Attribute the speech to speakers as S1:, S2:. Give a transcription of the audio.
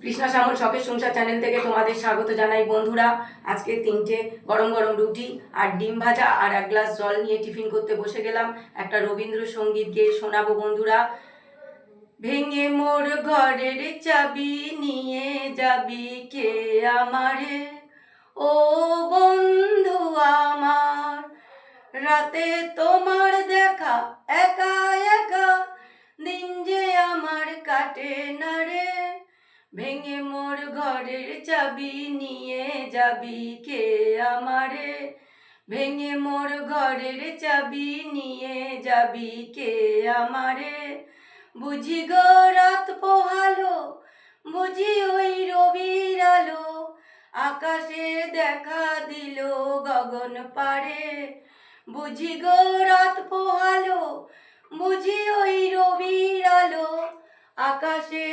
S1: কৃষ্ণা শ্যামল শখের সংসার চ্যানেল থেকে তোমাদের স্বাগত জানাই বন্ধুরা। আজকে 3টে গরম গরম রুটি আর ডিম ভাজা আর 1 গ্লাস জল নিয়ে টিফিন করতে বসে গেলাম। একটা রবীন্দ্রসঙ্গীত গেয়ে শোনাবো বন্ধুরা। ভেঙে মোর ঘরের চাবি নিয়ে যাবি কে আমারে, ও বন্ধু আমার, রাতে তোমার দেখা একা একা দিন যে আমার কাটে না রে। ভেঙে মোর ঘরের চাবি নিয়ে যাবি কে আমারে, ভেঙে মোর ঘরের চাবি নিয়ে যাবি কে আমারে। বুঝি গো রাত পোহালো, বুঝি ওই রবির আলো, আকাশে দেখা দিল গগন পারে। বুঝি গো রাত পোহালো, বুঝি ওই রবির আলো, আকাশে